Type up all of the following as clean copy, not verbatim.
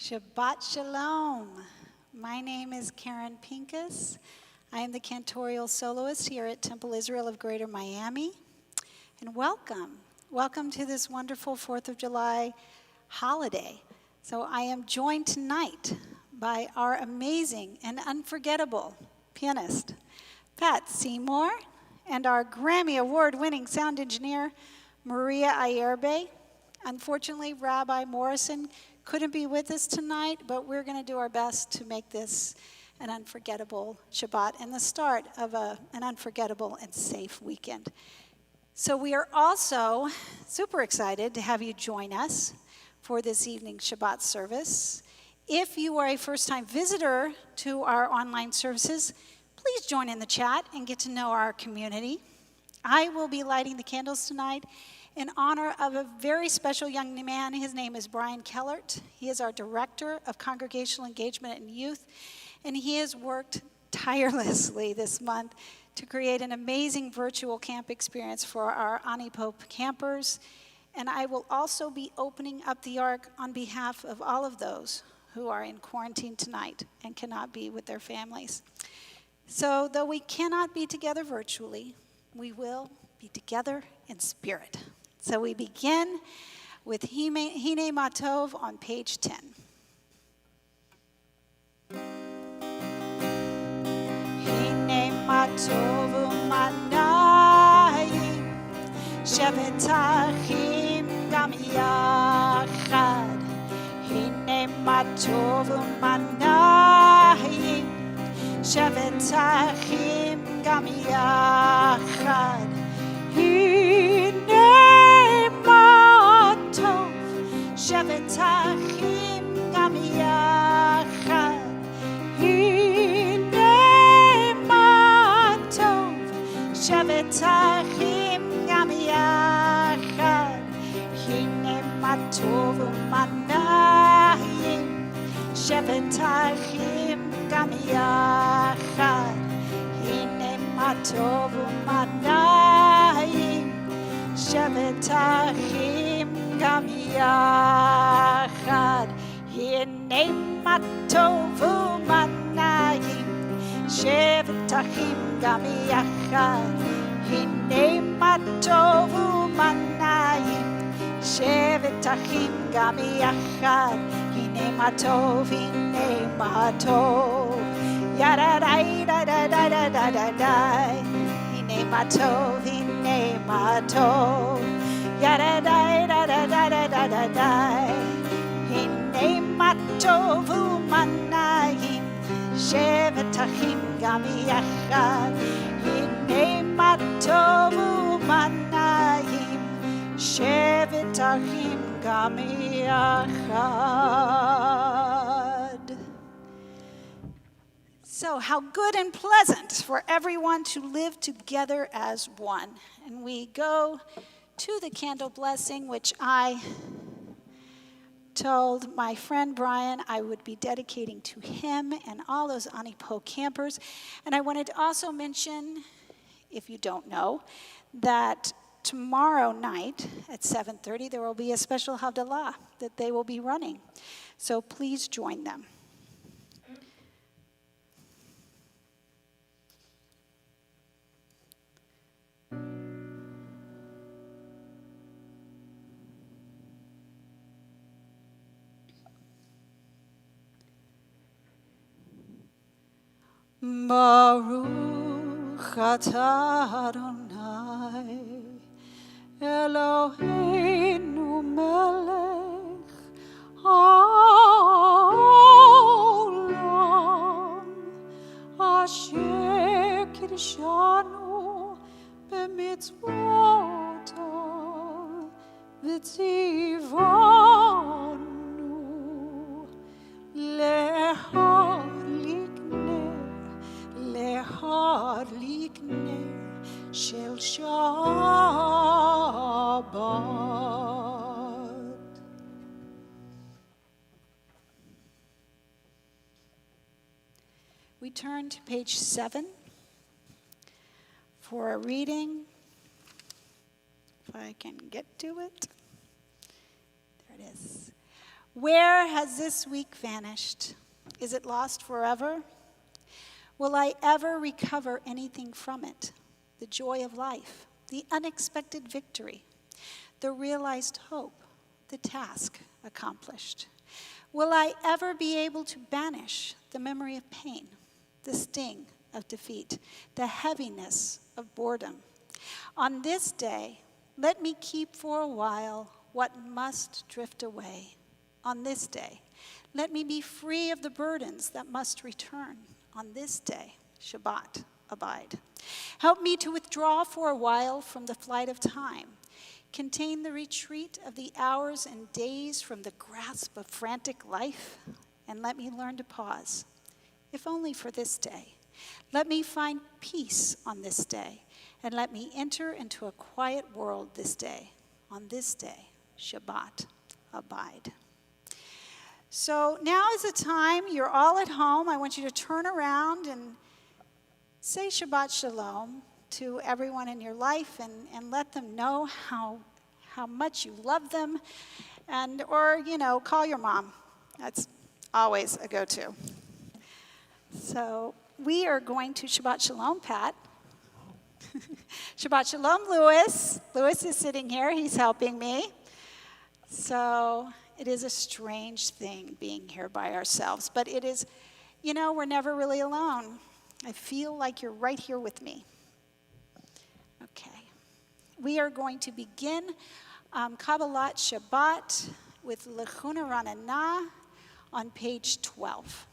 Shabbat Shalom. My name is Karen Pincus. I am the cantorial soloist here at Temple Israel of Greater Miami. And welcome. Welcome to this wonderful 4th of July holiday. So I am joined tonight by our amazing and unforgettable pianist, Pat Seymour, and our Grammy Award-winning sound engineer, Maria Ayerbe. Unfortunately, Rabbi Morrison couldn't be with us tonight, but we're going to do our best to make this an unforgettable Shabbat and the start of an unforgettable and safe weekend. So we are also super excited to have you join us for this evening's Shabbat service. If you are a first-time visitor to our online services, please join in the chat and get to know our community. I will be lighting the candles tonight in honor of a very special young man. His name is Brian Kellert. He is our Director of Congregational Engagement and Youth, and he has worked tirelessly this month to create an amazing virtual camp experience for our Ani Pope campers. And I will also be opening up the Ark on behalf of all of those who are in quarantine tonight and cannot be with their families. So though we cannot be together virtually, we will be together in spirit. So we begin with Hine Matov on page 10. Hine Matov u'manayim shevet achim gam yachad. Hine Matov u'manayim shevet achim gam yachad. Shevet achim gam yachad. Hine ma tov. Shevet achim gam yachad. Hine ma tov u'manayim. Shevet achim gam yachad. Hine ma tov u'manayim. Shevet achim gam yachad. Hine ma tov u'manayim. Shevet achim gam yachad. Hine ma tov u'manayim. Shevet achim gam yachad. Hine ma tov, hine ma tov. Yadadai, dadadai, dadadai. Hine ma tov, hine ma tov. Yadadai, dadadai, dadadai. Hine ma tov u'manayim. Shevet achim gam yachad. Hine ma tov u'manayim. Shevet achim gam yachad. So how good and pleasant for everyone to live together as one. And we go to the candle blessing, which I told my friend Brian I would be dedicating to him and all those Ani Pope campers. And I wanted to also mention, if you don't know, that tomorrow night at 7:30 there will be a special Havdalah that they will be running. So please join them. Baruch atah Adonai Eloheinu melech haolam asher kidshanu b'mitzvotav v'tzivanu להדליק נר של שבת. We turn to page 7 for a reading. If I can get to it. There it is. Where has this week vanished? Is it lost forever? Will I ever recover anything from it? The joy of life, the unexpected victory, the realized hope, the task accomplished. Will I ever be able to banish the memory of pain, the sting of defeat, the heaviness of boredom? On this day, let me keep for a while what must drift away. On this day, let me be free of the burdens that must return. On this day, Shabbat, abide. Help me to withdraw for a while from the flight of time. Contain the retreat of the hours and days from the grasp of frantic life, and let me learn to pause, if only for this day. Let me find peace on this day, and let me enter into a quiet world this day. On this day, Shabbat, abide. So now is the time. You're all at home. I want you to turn around and say Shabbat Shalom to everyone in your life and let them know how much you love them, or call your mom. That's always a go-to. So we are going to Shabbat Shalom, Pat. Shabbat Shalom, Louis. Louis is sitting here. He's helping me. So it is a strange thing being here by ourselves, but it is, we're never really alone. I feel like you're right here with me. Okay. We are going to begin Kabbalat Shabbat with Lechuna Ranana on page 12.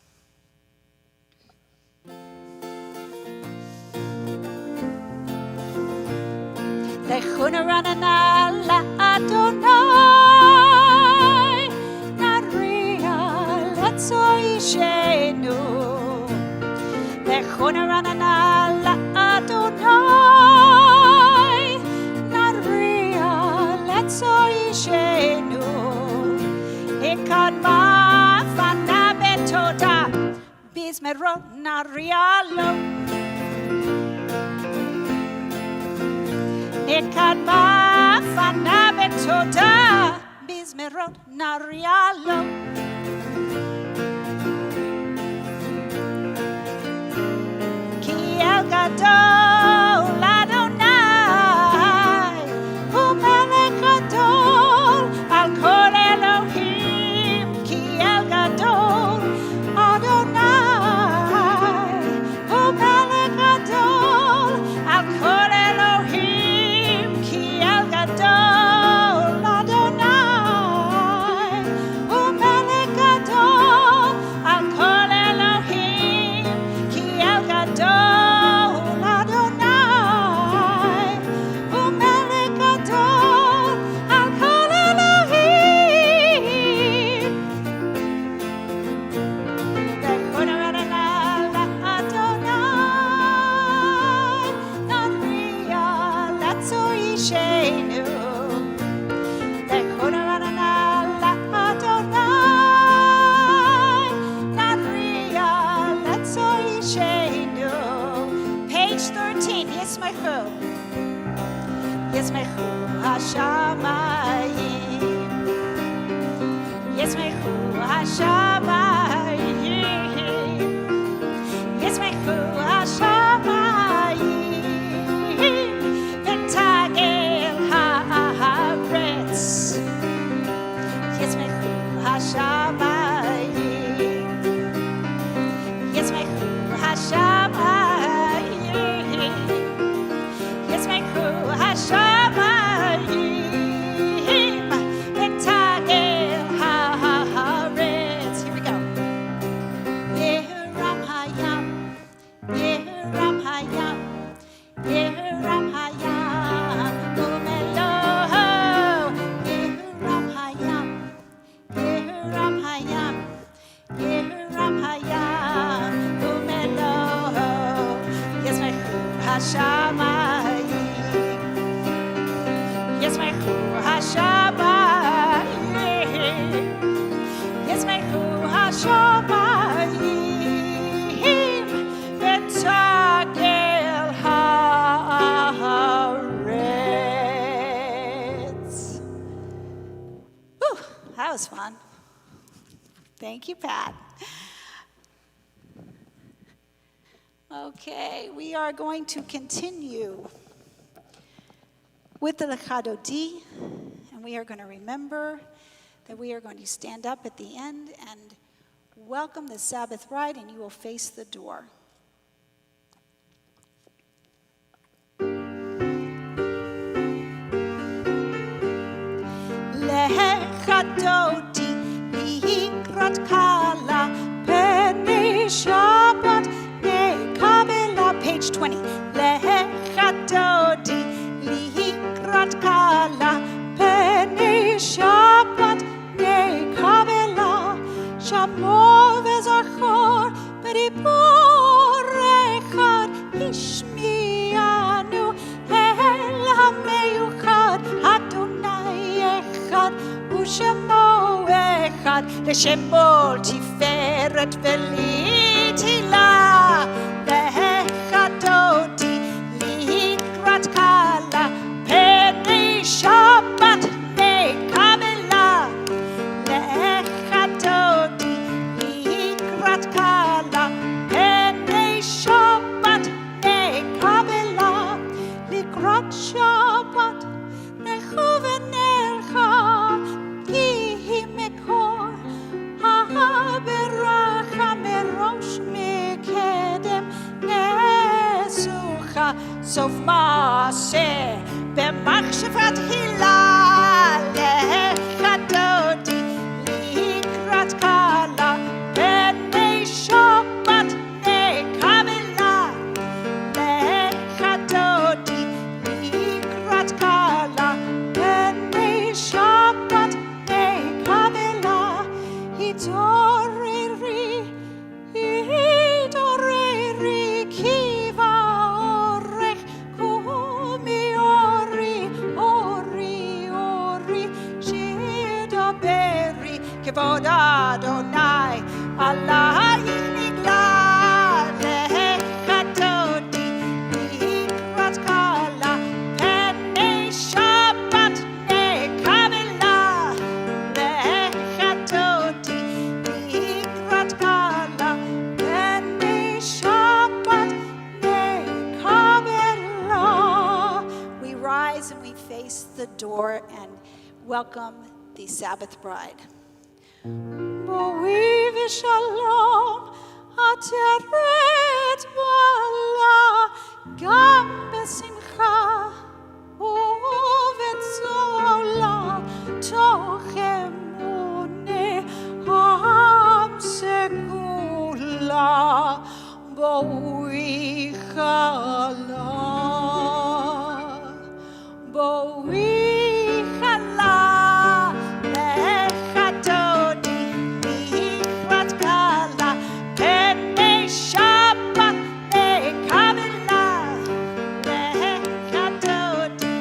Lechuna Ranana la'Adonai Naria letzor Ishenu. Lechuna Ranana la'Adonai Naria letzor Ishenu. Ekadma fana betoda bizmerot Naria lo. Ekadma fana betoda bizmerot Naria lo. Ki el gadol Adonai hu melech gadol al kol Elohim. Ki el gadol Adonai hu melech gadol al kol Elohim. Ki el gadol Adonai hu melech gadol al kol Elohim. Ki el gadol Adonai hu melech gadol al kol Elohim. Lechuna Ranana la'Adonai Naria letzor Ishenu. Lechuna Ranana la'Adonai Naria letzor Ishenu. Page 13, Yismechu. Yismechu Hashamayim. Yismechu Hashamayim. Yismechu Hashamayim. V'tagel haaretz. Yismechu Hashamayim. Yismechu Hashamayim. Yismechu Hashamayim. V'tagel haaretz. Here we go. Yehuram hayam. Yehuram hayam. Yehuram hayam. Umelo. Yehuram hayam. Yehuram hayam. Yehuram hayam. Umelo. Yismechu Hashamayim. Yismechu Hashamayim. Yismechu Hashamayim. V'tagel haaretz. Whew, that was fun. Thank you, Pat. Okay, we are going to continue with the Lechadodi, and we are going to remember that we are going to stand up at the end and welcome the Sabbath bride, and you will face the door. Lechadodi likrat kala peni Shabbat nekabela, page 20. Lechadodi likrat kala peni Shabbat nekabela, shamor vezachor beribor echad ishmianu el hameyuchad Adonai echad ushemo echad leshemol tiferet velitila lechadodi likrat kala peni Shabbat nekabela, lechadodi likrat kala peni Shabbat nekabela, likrat Shabbat nechuvenelcha yihi mekor haberacha merosh mekedem nesucha sof maaseh b'machshavat hilal lechadodi likrat kala peni Shabbat nekabela, lechadodi likrat kala peni Shabbat nekabela, idoreri kiva orech kumi ori shidaberi kevod Adonai alayich nigla, lechadodi likrat kala peni Shabbat nekabela, lechadodi likrat kala peni Shabbat nekabela. We rise and we face the door and welcome the Sabbath bride. Boi v'shalom ateret bala gam besimcha uvetzola toch emune am segula boi chala lechadodi likrat kala peni Shabbat nekabela, lechadodi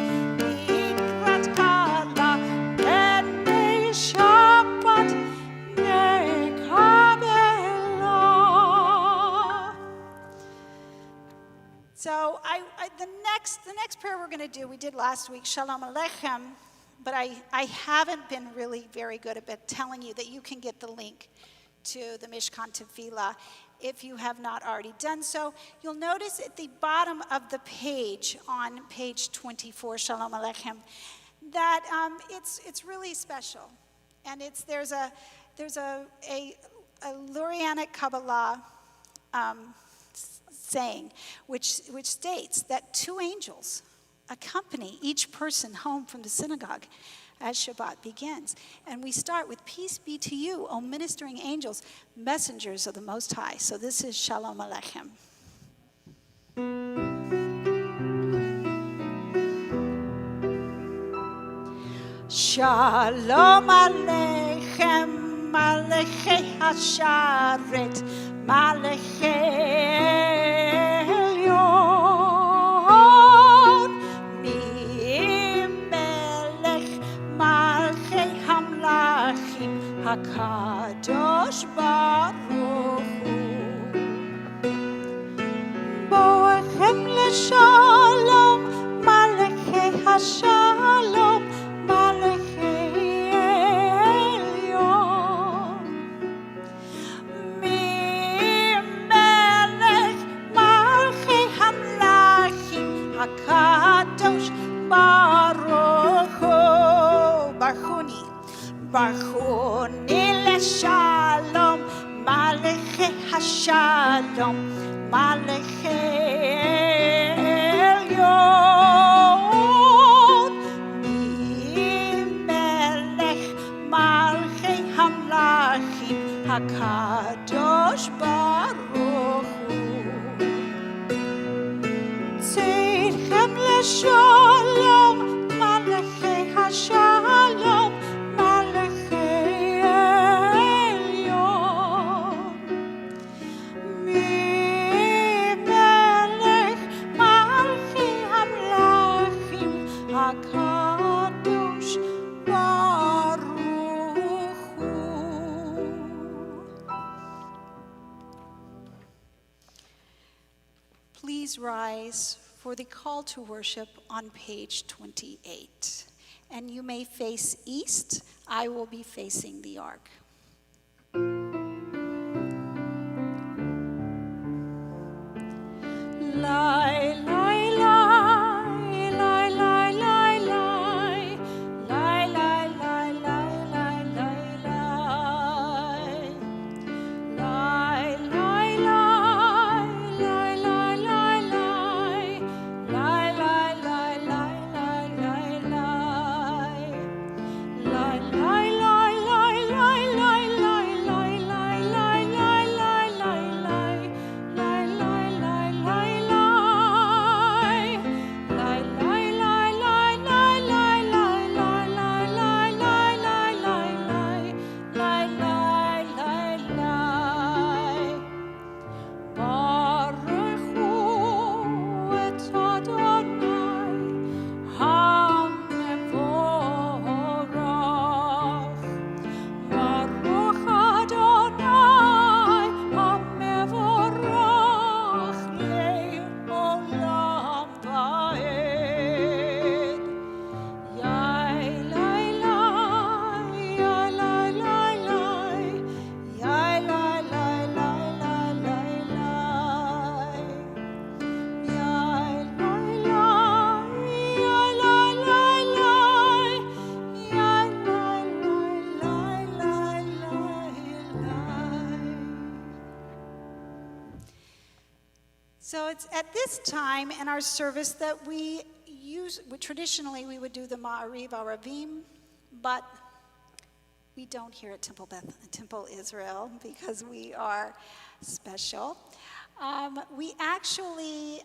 likrat kala peni Shabbat nekabela. So the next prayer we're going to do, we did last week, Shalom Aleichem, but I haven't been really very good at telling you that you can get the link to the Mishkan Tefillah if you have not already done so. You'll notice at the bottom of the page, on page 24, Shalom Aleichem, that it's really special, and there's a Lurianic Kabbalah saying, which states that two angels accompany each person home from the synagogue as Shabbat begins. And we start with, peace be to you, O ministering angels, messengers of the Most High. So this is Shalom Aleichem. Shalom Aleichem, Malechei Hasharet, Malechei Elyon, Melech Malchei Hamlachim, HaKadosh Baruch Hu. Boechem leShalom, Malechei Hashalom, Malechei Elyon. Shalom, Malachei Elyon, Melech Malchei Hamlachim, HaKadosh Baruch Hu. Tzidchem leShalom, Malachei HaShalom, Malachei Elyon. Melech Malchei Hamlachim, HaKadosh Baruch Hu. Please rise for the call to worship on page 28. And you may face east. I will be facing the ark. Lie, lie, lie, lie, lie, lie, lie, lie, lie, lie, lie, lie, lie, lie. Lie, lie, lie, lie, lie, lie, lie, lie, lie, lie, lie, lie, lie. Lie, lie, lie, lie, lie, lie, lie, lie, lie, lie, lie, lie, lie, lie. Lie, lie, lie, lie, lie. Lie, lie, lie, lie, lie, lie, lie, lie, lie, lie, lie, lie, lie, lie. Lie, lie, lie, lie. Baruch Hu et Adonai HaMevorach. Baruch Adonai HaMevorach le'olam va'ed. Yai, lai, lai, yai, lai, lai, lai, yai, lai, lai, lai, lai, lai, lai. Yai, lai, lai, yai, lai, lai, lai, yai, lai, lai, lai, lai, lai. So it's at this time in our service that traditionally we would do the Ma'ariv Aravim, but we don't here at Temple Israel because we are special. We actually,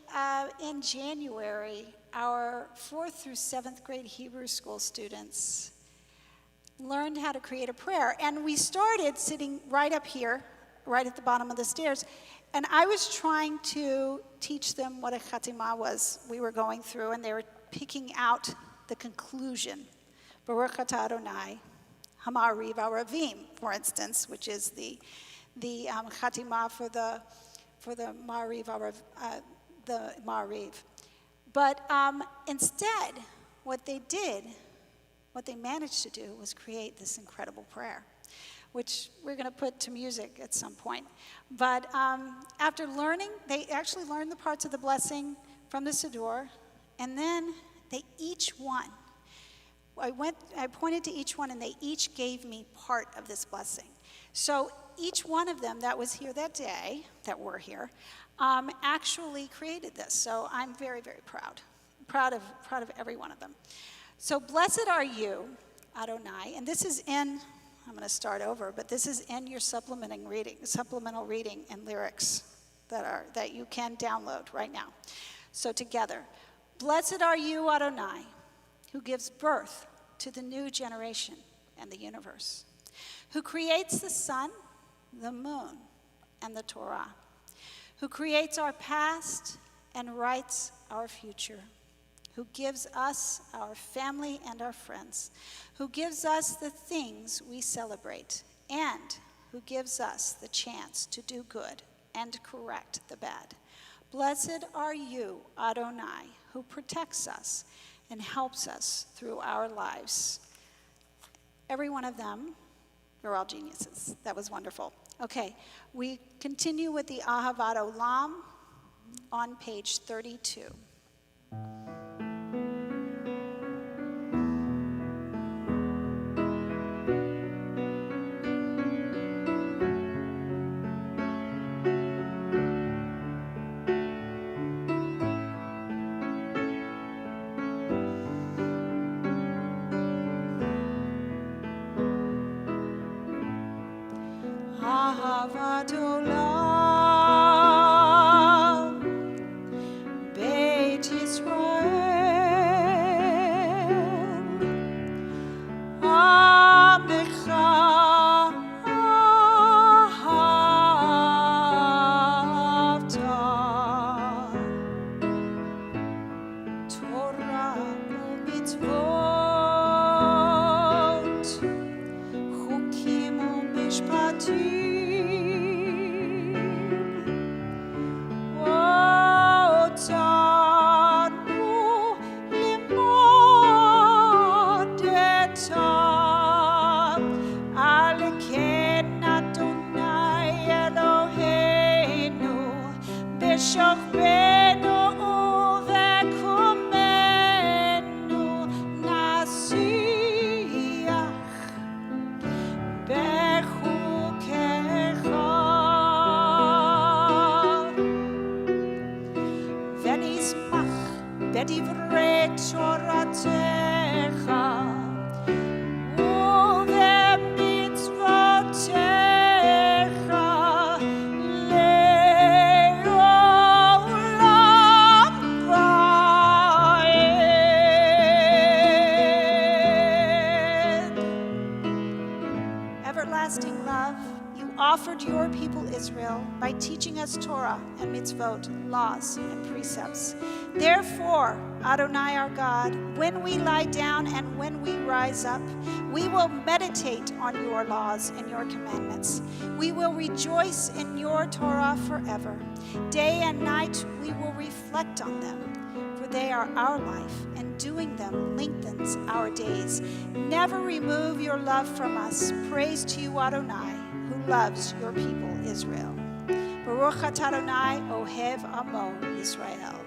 in January, our 4th through 7th grade Hebrew school students learned how to create a prayer. And we started sitting right up here, right at the bottom of the stairs. And I was trying to teach them what a chatimah was we were going through, and they were picking out the conclusion. Baruch atah Adonai, Hama'ariv Aravim, for instance, which is the chatimah for the Ma'ariv the Ma'ariv. But instead, what they managed to do was create this incredible prayer, which we're going to put to music at some point. But after learning, they actually learned the parts of the blessing from the Siddur, and then they each one, I pointed to each one, and they each gave me part of this blessing. So each one of them that was here that day, that were here, actually created this. So I'm very, very proud of every one of them. So blessed are you, Adonai, and this is in, I'm going to start over, but this is in your supplemental reading and lyrics that you can download right now. So together, blessed are you, Adonai, who gives birth to the new generation and the universe, who creates the sun, the moon, and the Torah, who creates our past and writes our future, who gives us our family and our friends, who gives us the things we celebrate, and who gives us the chance to do good and correct the bad. Blessed are you, Adonai, who protects us and helps us through our lives. Every one of them, they're all geniuses. That was wonderful. Okay, we continue with the Ahavat Olam on page 32. Ahavat Olam, Beit Yisrael, Amecha ahavta, Torah u'mitzvot, Chukim u'mishpatim, Otanu limod etam, Al ken Adonai Eloheinu, b'shokbenu uvekumenu nasiach bechukecha. V'nizmach b'divrei Toratecha u'v'mitzvotecha le'olam va'ed. Everlasting love, you offered your people Israel by teaching us Torah and mitzvot, laws and precepts. Therefore, Adonai our God, when we lie down and when we rise up, we will meditate on your laws and your commandments. We will rejoice in your Torah forever. Day and night we will reflect on them, for they are our life, and doing them lengthens our days. Never remove your love from us. Praise to you, Adonai, who loves your people Israel. Baruch atah Adonai ohev amo Yisrael.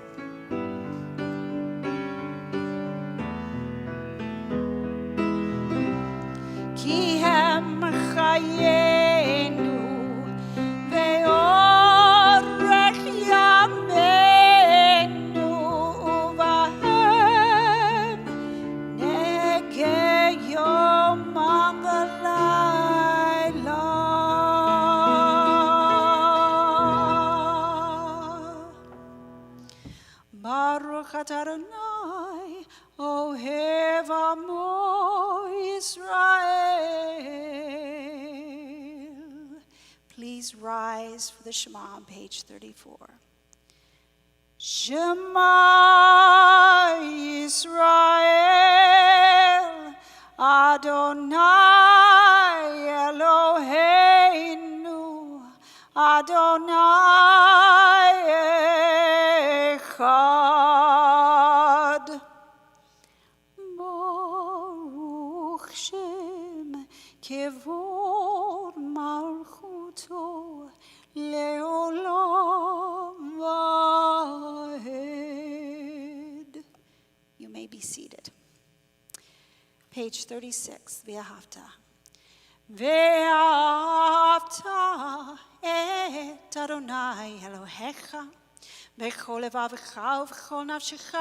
Ki hem chayenu ve'orech yameinu uvahem nege yomam v'layla. Baruch atah Adonai ohev amo Israel. Please rise for the Shema on page 34. Shema Israel, Adonai Eloheinu, Adonai Echad. Baruch Shem Kevod Malchuto Leolam Vahed. You may be seated. Page 36, Ve'ahavta. Ve'ahavta et Adonai Elohecha b'chol levavecha ובכל נפשך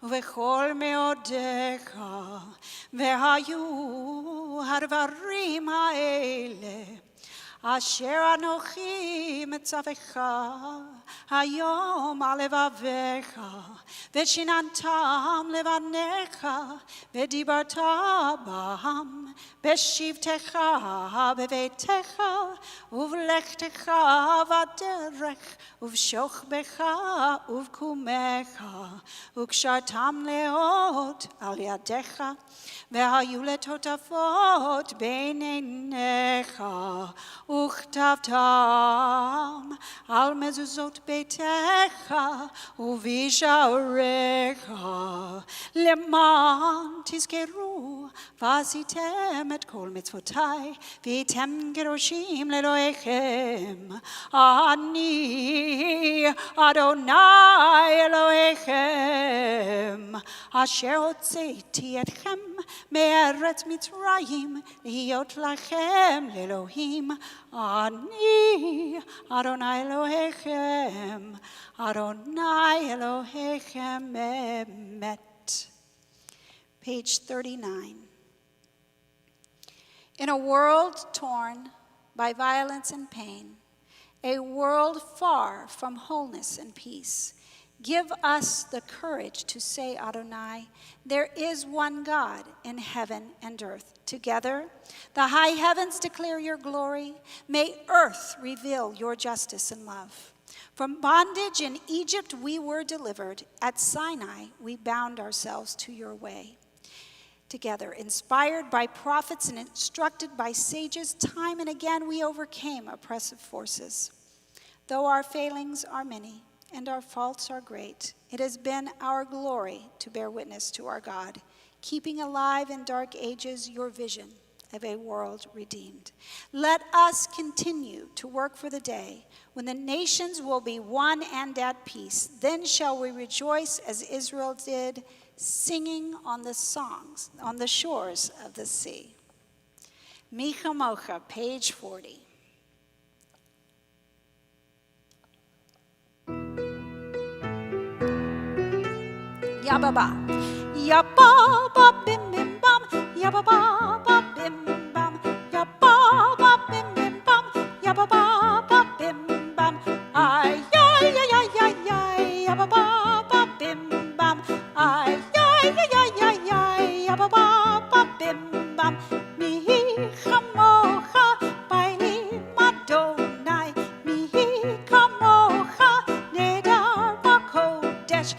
ובכל מאודיך, והיו הדברים האלה אשר אנוכי מצווך היום על לבביך, ושיננתם לבניך, ודיברת בם בשבתך בביתך ובלכתך בדרך ובשוכבך ובקומך, וקשרתם לאות על ידיך, והיו לטוטפות בין עיניך, וכתבתם על מזוזות ביתך ובשעריך, למען תזכרו ועשיתם את כל מצוותיי, והייתם קדושים לאלוהיכם. אני אדוני אלוהיכם, אשר הוצאתי אתכם מארץ מצרים להיות לכם לאלוהים. אני אדוני אלוהיכם, אדוני אלוהיכם באמת. Page 39. In a world torn by violence and pain, a world far from wholeness and peace. Give us the courage to say, Adonai, there is one God in heaven and earth. Together, the high heavens declare your glory. May earth reveal your justice and love. From bondage in Egypt we were delivered. At Sinai we bound ourselves to your way. Together, inspired by prophets and instructed by sages, time and again we overcame oppressive forces. Though our failings are many and our faults are great, it has been our glory to bear witness to our God, keeping alive in dark ages your vision of a world redeemed. Let us continue to work for the day when the nations will be one and at peace. Then shall we rejoice as Israel did, singing on the shores of the sea. Micha Mocha, page 40. Yababa, yababa, bim bim bam, yababa, bim bam, yababa, bim bim bam, yababa, bim bam, ay ay ay ay ay ay, yababa, bim bam, ay ay ay ay ay ay, yababa, bim bam, micha mocha, bailim Adonai, micha mocha, nedar b'kodesh,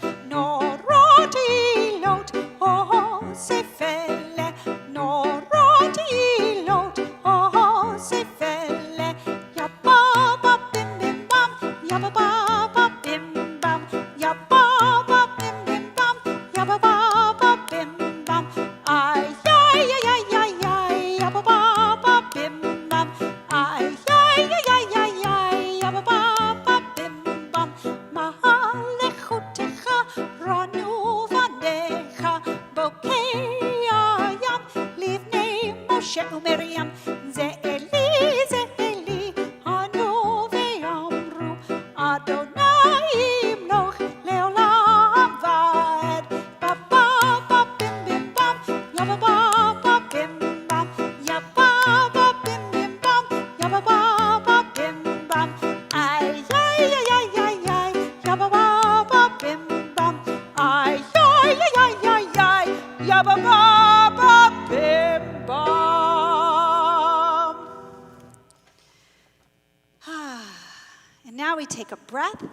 And now we take a breath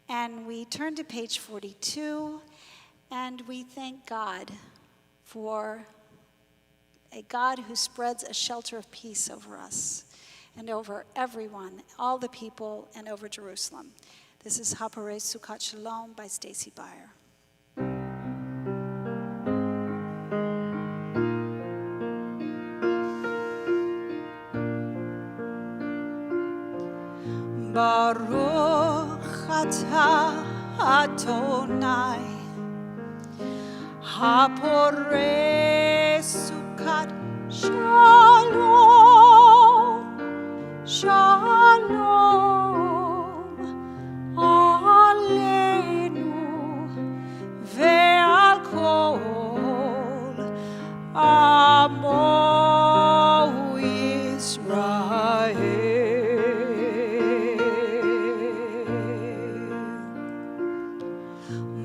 and we turn to page 42 and we thank God for a God who spreads a shelter of peace over us and over everyone, all the people, and over Jerusalem. This is Haparei Sukkot Shalom by Stacy Beyer. Baruch atah Adonai, haporei sukkot shalom, shalom aleinu ve'al kol amo Yisrael.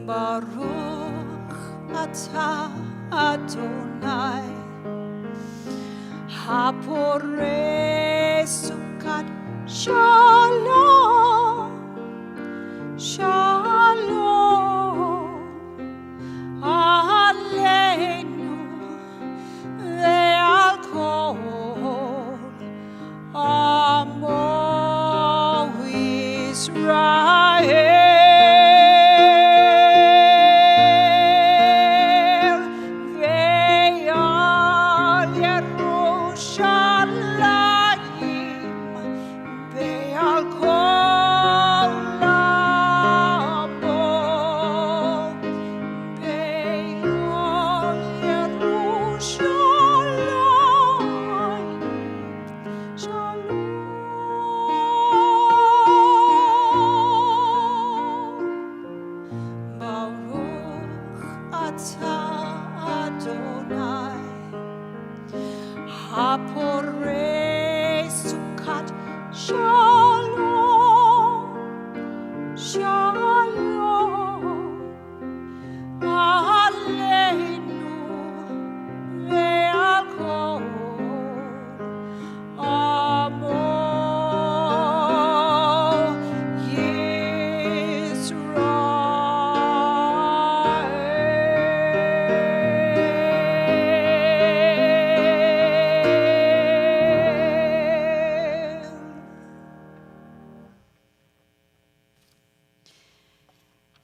Baruch atah Adonai, haporei sukkot shalom, shalom aleinu ve'al kol amo Yisrael. Haporei Shalom, shalom, aleinu ve'al kol amo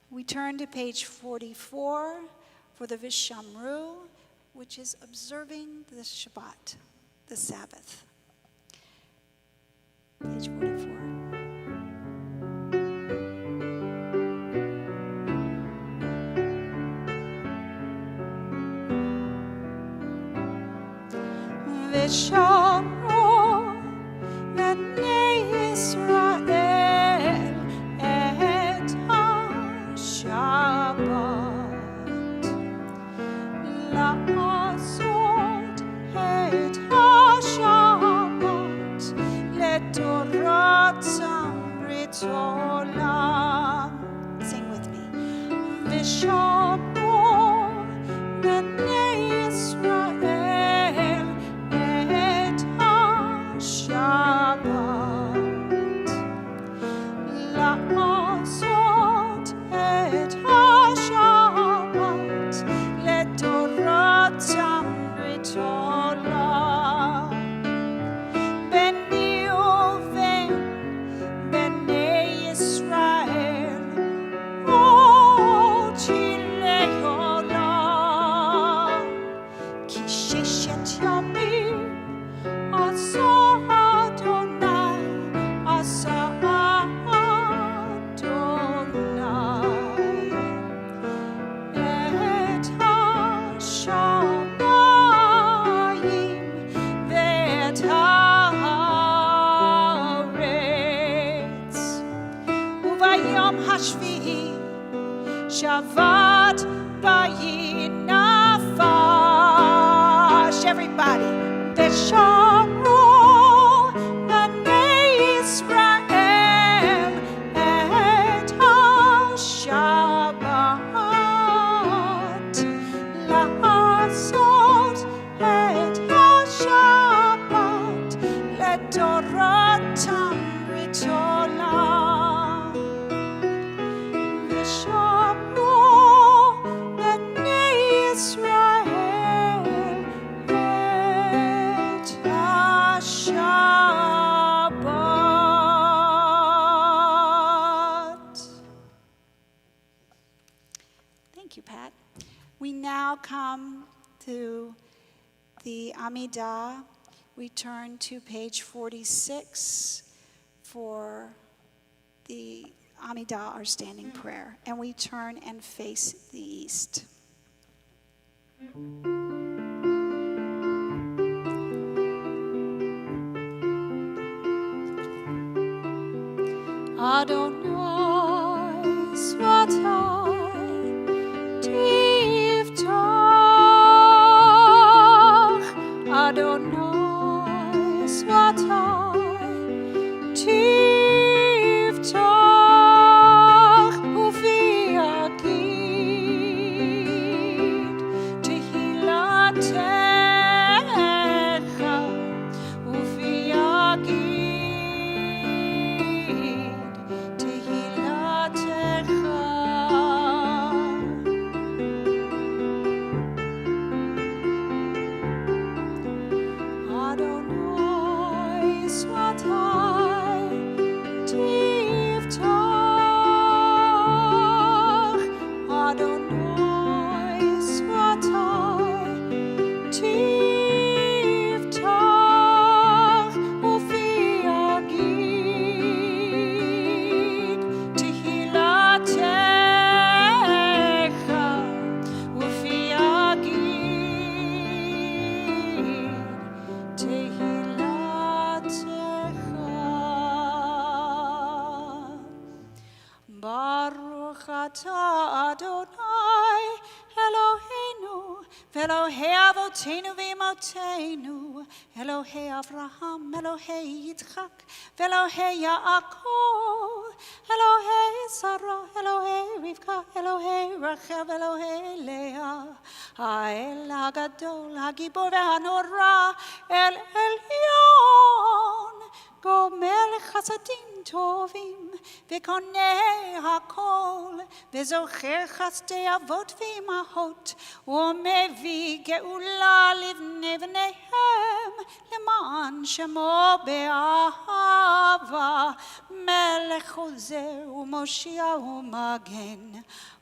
We turn to page 44 for the Vishamru, which is observing the Shabbat, the Sabbath. Page 44. Vishamru, Bnei Israel, et ha-Shabbat, la'asot et ha-Shabbat, letorat amrit olam. Sing with me. Vishamru, Bnei Israel, et ha-Shabbat, la'asot et ha-Shabbat, letorat amrit olam. Beni Reuven, Bnei Israel, Chilei olam, ki sheshet yamim asa Adonai, asa Adonai, et ha-shamayim ve'et haaretz, uvayom hashvi'i Shabbat ba'yinafash. Everybody. Vishamru, Bnei Israel, et ha-Shabbat, la'asot et ha-Shabbat, letorat amrit olam. Vishamru, Bnei Israel, et ha-Shabbat. Thank you, Pat. We now come to the Amidah. We turn to page 46 for the Amidah, our standing prayer, and we turn and face the east. Adonai Svatai Tiftach, Adonai Svatai Tiftach, uviagid tehilatecha, uviagid tehilatecha. Adonai Svatai Tiftach, Adonai Svatai ואלוהי אבותינו ואמותינו, אלוהי אברהם, אלוהי יצחק, ואלוהי יעקב, אלוהי שרה, אלוהי רבקה, אלוהי רחל, אלוהי לאה, האל הגדול, הגיבור והנורא, אל עליון, גומל חסדים טובים, וקונה הכל, וזוכר חסדי אבות ואימהות, ומביא גאולה לבני בניהם, למען שמו באהבה, מלך חוזר ומושיע ומגן.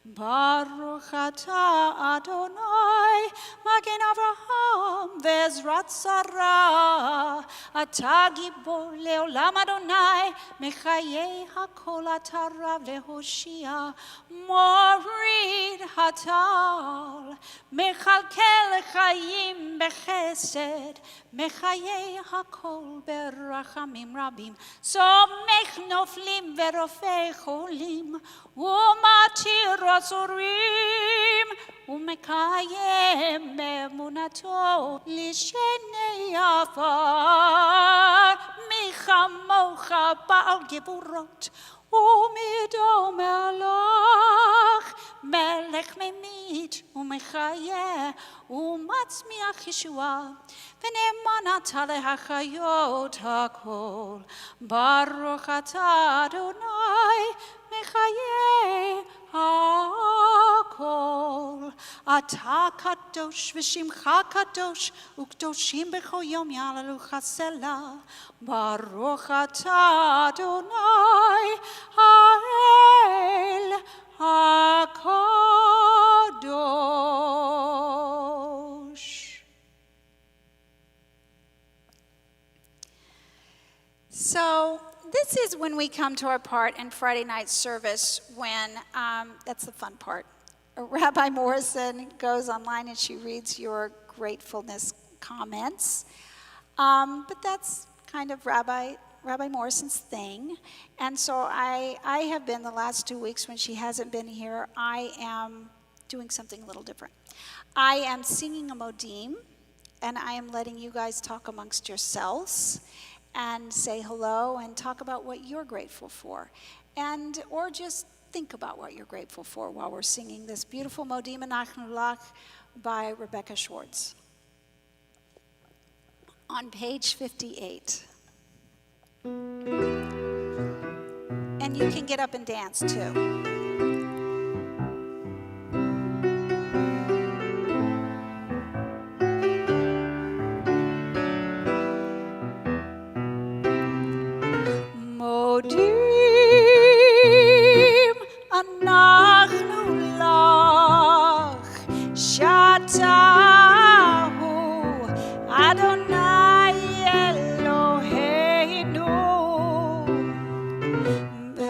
ברוך אתה אדוני, מגן אברהם ועזרת שרה, אתה גיבור לעולם אדוני, מחיי הכל אתה רב להושיע, מוריד הטל, מכלכל חיים בחסד, מחיי הכל ברחמים רבים, סומך נופלים ורופא חולים, ומתיר אסורים, ומקיים אמונתו לשני עפר, מי כמוך בעל גבורות, ומדו מלך, מלך ממית ומחיה, ומצמיח ישועה, ונאמן אתה להחיות הכל. ברוך אתה אדוני, מחיי הכל. אתה קדוש ושמך קדוש, וקדושים בכל יום יעללוך סלה. ברוך אתה אדוני, האל הקדוש. So this is when we come to our part in Friday night service when, that's the fun part. Rabbi Morrison goes online and she reads your gratefulness comments. But that's kind of Rabbi Morrison's thing. And so I have been the last 2 weeks when she hasn't been here, I am doing something a little different. I am singing a modim, and I am letting you guys talk amongst yourselves and say hello and talk about what you're grateful for. And, or just think about what you're grateful for while we're singing this beautiful Modim Anachnu Lach by Rebecca Schwartz. On page 58. And you can get up and dance too. Modim anachnu lach, shatahu Adonai Eloheinu,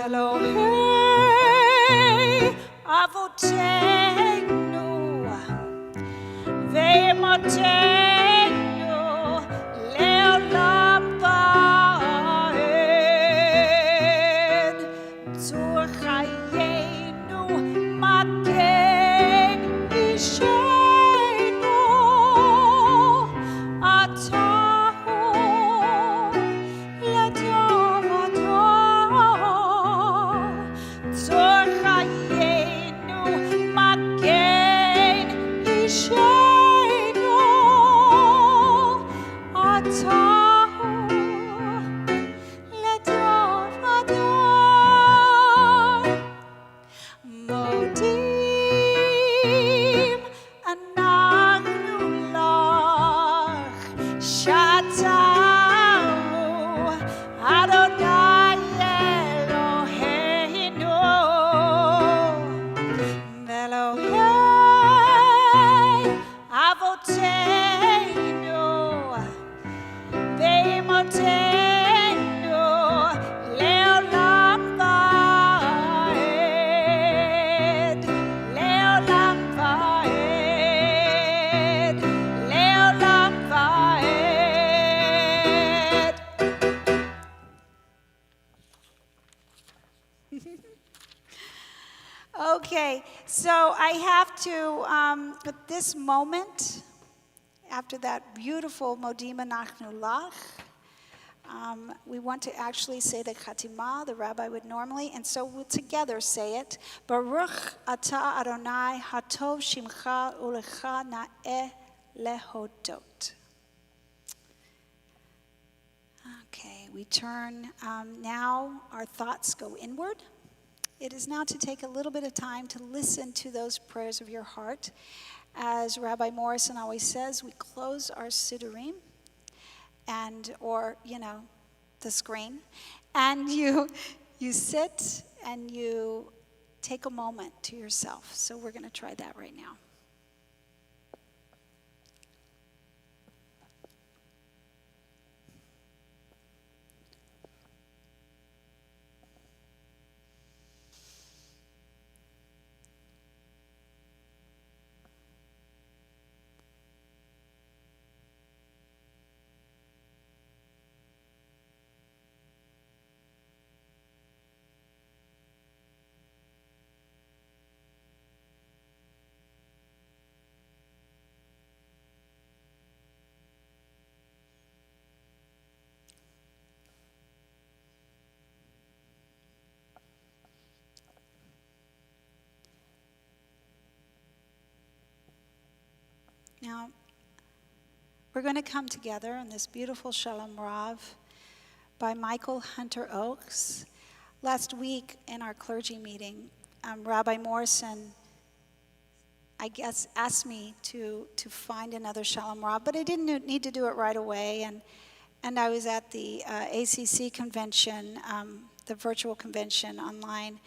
Elohei avoteinu, ve'emoteinu le'olam va'ed, tzur chayenu magen ishenu, atahu le'tovata, tzur chayenu magen ishenu, atahu le'tovata. Modim anachnu lach, shatahu Adonai Eloheinu, Elohei avoteinu, ve'emoteinu le'olam va'ed, le'olam va'ed, le'olam va'ed. Okay, So I have to, at this moment, after that beautiful Modima Nachnu Lach, we want to actually say the Chatimah, the rabbi would normally, and so we'll together say it. Baruch atah Adonai hatov shimcha ulecha na'eh lehodot. Okay, we turn, now our thoughts go inward. It is now to take a little bit of time to listen to those prayers of your heart. As Rabbi Morrison always says, we close our siddurim, or the screen, and you sit and you take a moment to yourself. So we're going to try that right now. Now, we're going to come together in this beautiful Shalom Rav by Michael Hunter Oakes. Last week in our clergy meeting, Rabbi Morrison, I guess, asked me to find another Shalom Rav, but I didn't need to do it right away. And I was at the ACC convention, the virtual convention online,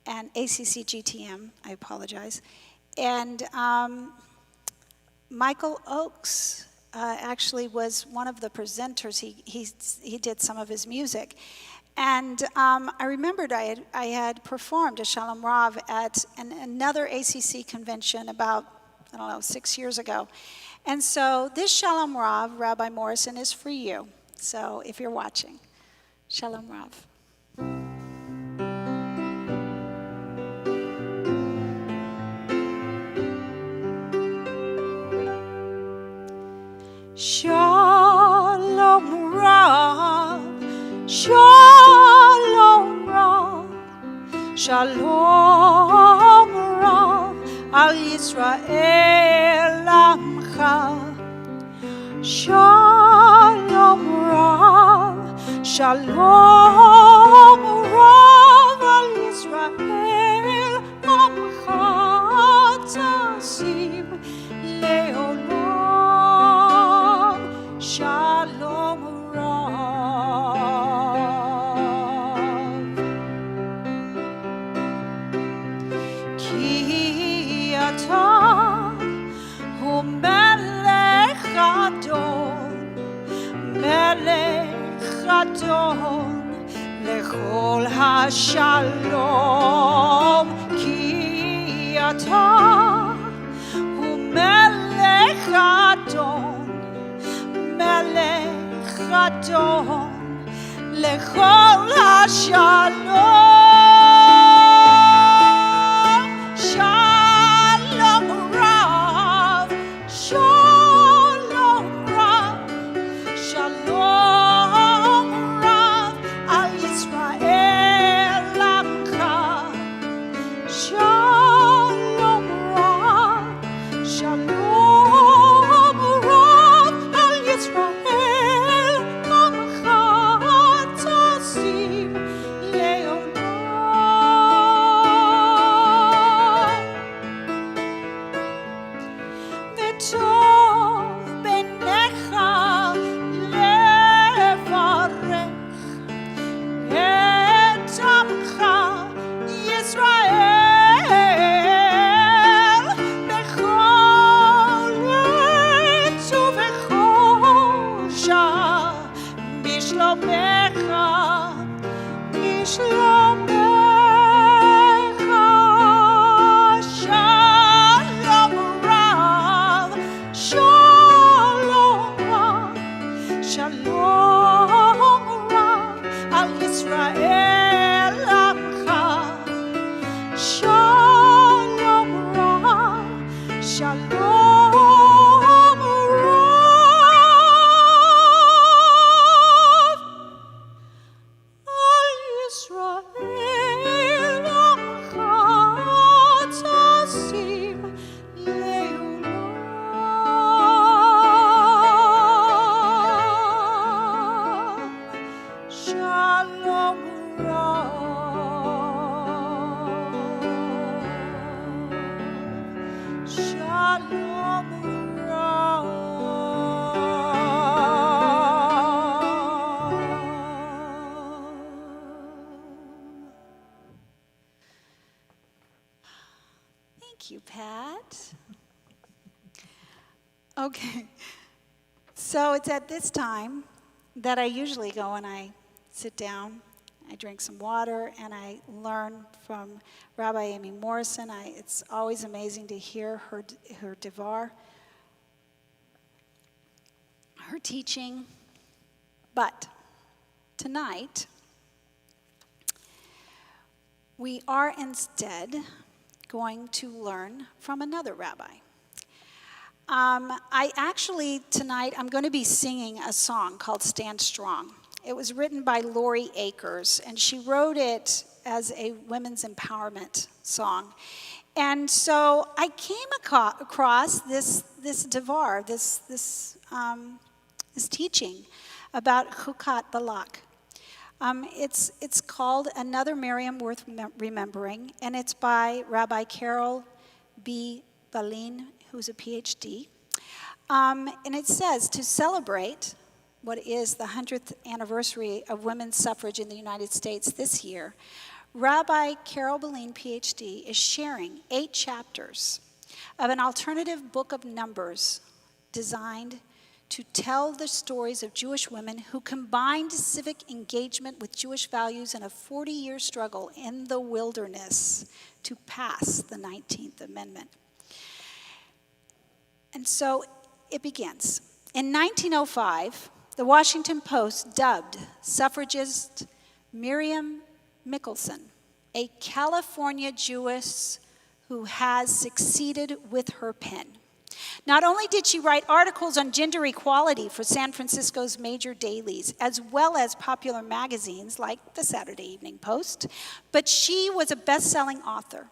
and ACC GTM, I apologize. And Michael Oakes actually was one of the presenters. He did some of his music. And I remembered I had performed a Shalom Rav at another ACC convention about, 6 years ago. And so this Shalom Rav, Rabbi Morrison, is for you. So if you're watching, Shalom Rav. Shalom Rav, Shalom Rav, Shalom Rav, Al Yisrael Amcha. Shalom Rav, Shalom Rav, Al Yisrael Amcha Tasim Leolam. Shalom Rav. Ki atah hu melech adon, melech adon, lechol hashalom. Ki atah hu melech adon, melech adon, lechol hashalom. Shalom Rav, Shalom Rav, Shalom Rav, Al Yisrael Amcha. Shalom Rav, Shalom Rav, Al Yisrael Amcha Tasim Leolam. V'tov b'necha levarech et amcha Yisrael b'chol עת ובכל שעה בשלומך, בשלומך. Shalom Rav, Okay. So it's at this time that I usually go and I sit down, I drink some water, and I learn from Rabbi Amy Morrison. It's always amazing to hear her devar, her teaching. But tonight, we are instead going to learn from another rabbi. Tonight, I'm going to be singing a song called Stand Strong. It was written by Lori Akers, and she wrote it as a women's empowerment song. And so I came across this devar, this teaching about Chukat Balak. It's called Another Miriam Worth Remembering, and it's by Rabbi Carol B. Balin, who's a PhD. And it says, to celebrate what is the 100th anniversary of women's suffrage in the United States this year, Rabbi Carol Balin, PhD, is sharing 8 chapters of an alternative book of Numbers designed to tell the stories of Jewish women who combined civic engagement with Jewish values in a 40-year struggle in the wilderness to pass the 19th Amendment. And so it begins. In 1905, the Washington Post dubbed suffragist Miriam Mickelson a California Jewess who has succeeded with her pen. Not only did she write articles on gender equality for San Francisco's major dailies, as well as popular magazines like the Saturday Evening Post, but she was a best-selling author.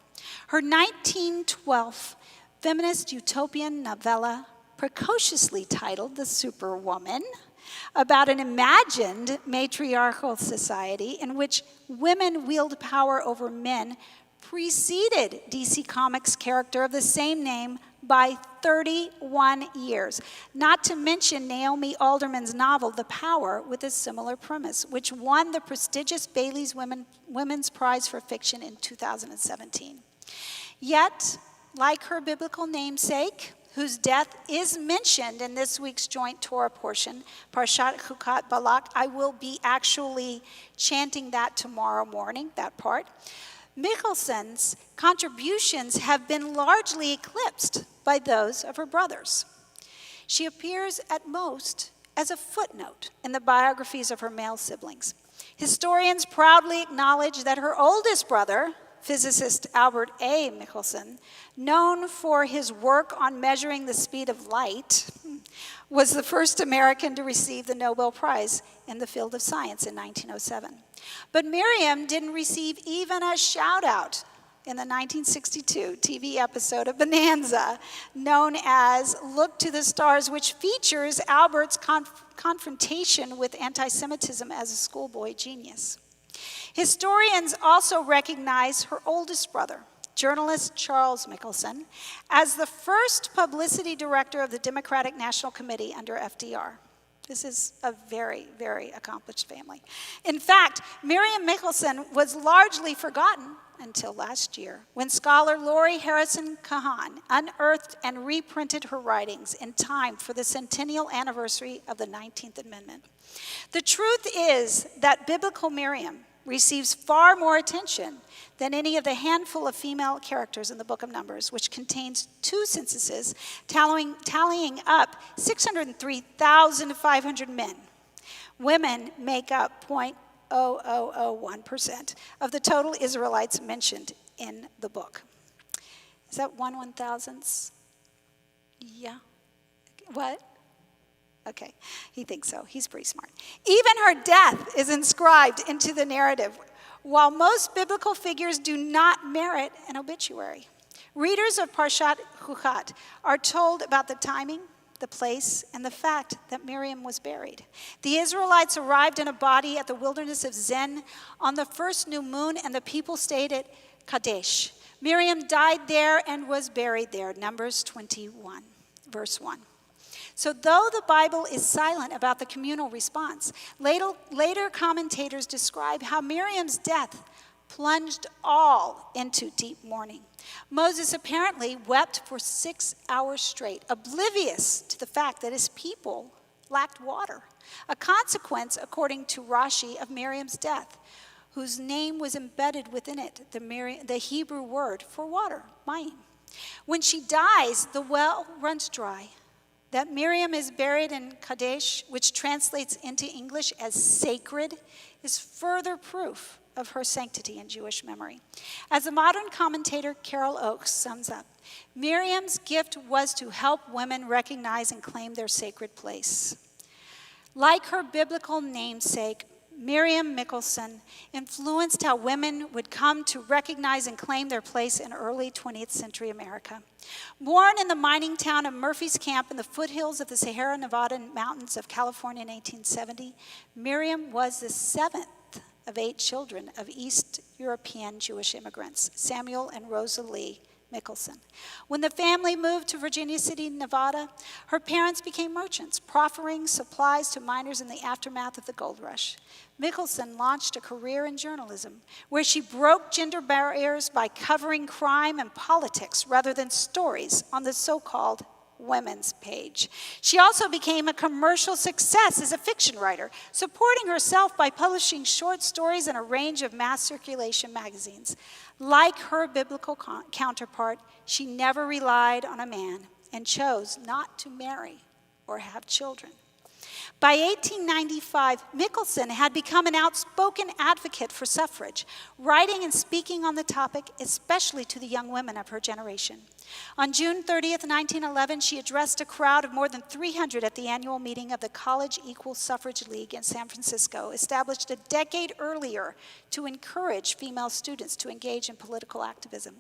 Her 1912 feminist utopian novella, precociously titled The Superwoman, about an imagined matriarchal society in which women wield power over men, preceded DC Comics' character of the same name by 31 years. Not to mention Naomi Alderman's novel, The Power, with a similar premise, which won the prestigious Bailey's Women's Prize for Fiction in 2017. Yet, like her biblical namesake, whose death is mentioned in this week's joint Torah portion, Parshat Chukat Balak, I will be actually chanting that tomorrow morning, that part. Michelson's contributions have been largely eclipsed by those of her brothers. She appears at most as a footnote in the biographies of her male siblings. Historians proudly acknowledge that her oldest brother, physicist Albert A. Michelson, known for his work on measuring the speed of light, was the first American to receive the Nobel Prize in the field of science in 1907. But Miriam didn't receive even a shout-out in the 1962 TV episode of Bonanza, known as Look to the Stars, which features Albert's confrontation with anti-Semitism as a schoolboy genius. Historians also recognize her oldest brother, journalist Charles Michelson, as the first publicity director of the Democratic National Committee under FDR. This is a very, very accomplished family. In fact, Miriam Michelson was largely forgotten until last year, when scholar Lori Harrison Kahan unearthed and reprinted her writings in time for the centennial anniversary of the 19th Amendment. The truth is that biblical Miriam receives far more attention than any of the handful of female characters in the book of Numbers, which contains 2 censuses tallying up 603,500 men. Women make up 0.0001% of the total Israelites mentioned in the book. Is that 1/1000th? Yeah. What? Okay, he thinks so. He's pretty smart. Even her death is inscribed into the narrative, while most biblical figures do not merit an obituary. Readers of Parshat Chukat are told about the timing, the place, and the fact that Miriam was buried. The Israelites arrived in a body at the wilderness of Zin on the first new moon, and the people stayed at Kadesh. Miriam died there and was buried there, Numbers 21, verse 1. So though the Bible is silent about the communal response, later commentators describe how Miriam's death plunged all into deep mourning. Moses apparently wept for 6 hours straight, oblivious to the fact that his people lacked water, a consequence, according to Rashi, of Miriam's death, whose name was embedded within it, the Hebrew word for water, mayim. When she dies, the well runs dry. That Miriam is buried in Kadesh, which translates into English as sacred, is further proof of her sanctity in Jewish memory. As the modern commentator Carol Oakes sums up, Miriam's gift was to help women recognize and claim their sacred place. Like her biblical namesake, Miriam Mickelson influenced how women would come to recognize and claim their place in early 20th century America. Born in the mining town of Murphy's Camp in the foothills of the Sierra Nevada mountains of California in 1870, Miriam was the seventh of 8 children of East European Jewish immigrants, Samuel and Rosa Lee Mickelson. When the family moved to Virginia City, Nevada, her parents became merchants, proffering supplies to miners in the aftermath of the gold rush. Mickelson launched a career in journalism, where she broke gender barriers by covering crime and politics rather than stories on the so-called women's page. She also became a commercial success as a fiction writer, supporting herself by publishing short stories in a range of mass circulation magazines. Like her biblical counterpart, she never relied on a man and chose not to marry or have children. By 1895, Mickelson had become an outspoken advocate for suffrage, writing and speaking on the topic, especially to the young women of her generation. On June 30th, 1911, she addressed a crowd of more than 300 at the annual meeting of the College Equal Suffrage League in San Francisco, established a decade earlier to encourage female students to engage in political activism.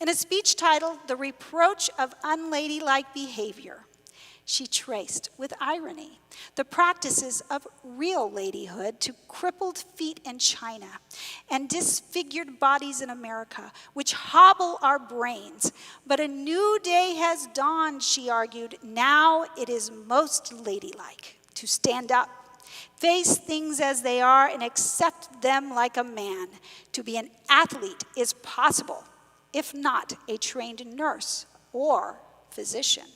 In a speech titled, "The Reproach of Unladylike Behavior," she traced, with irony, the practices of real ladyhood to crippled feet in China and disfigured bodies in America, which hobble our brains. But a new day has dawned, she argued. Now it is most ladylike to stand up, face things as they are, and accept them like a man. To be an athlete is possible, if not a trained nurse or physician.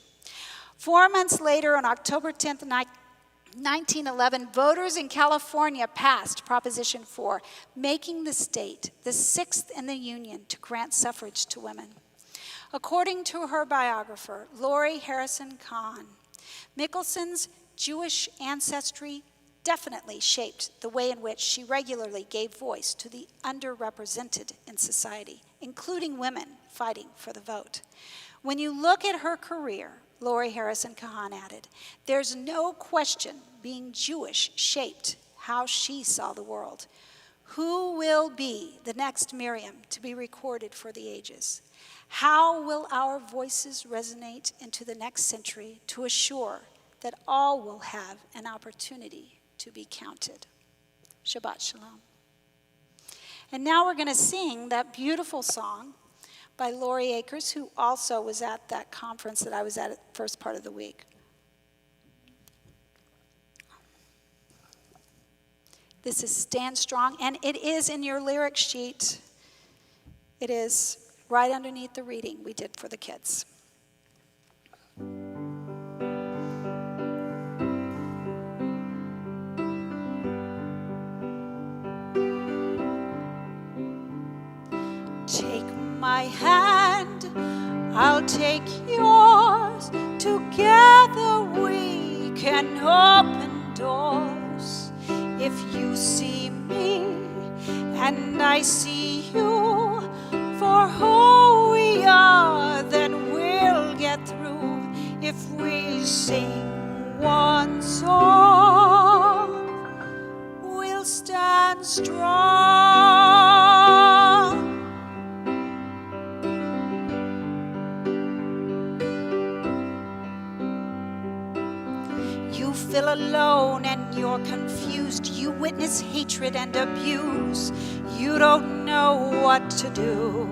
4 months later, on October 10th, 1911, voters in California passed Proposition 4, making the state the 6th in the Union to grant suffrage to women. According to her biographer, Lori Harrison Kahn, Mickelson's Jewish ancestry definitely shaped the way in which she regularly gave voice to the underrepresented in society, including women fighting for the vote. When you look at her career, Lori Harrison Kahan added, there's no question being Jewish shaped how she saw the world. Who will be the next Miriam to be recorded for the ages? How will our voices resonate into the next century to assure that all will have an opportunity to be counted? Shabbat Shalom. And now we're going to sing that beautiful song by Lori Akers, who also was at that conference that I was at the first part of the week. This is Stand Strong, and it is in your lyric sheet. It is right underneath the reading we did for the kids. Take my hand, I'll take yours. Together we can open doors. If you see me and I see you, for who we are, then we'll get through. If we sing one song, we'll stand strong. You feel alone and you're confused. You witness hatred and abuse. You don't know what to do.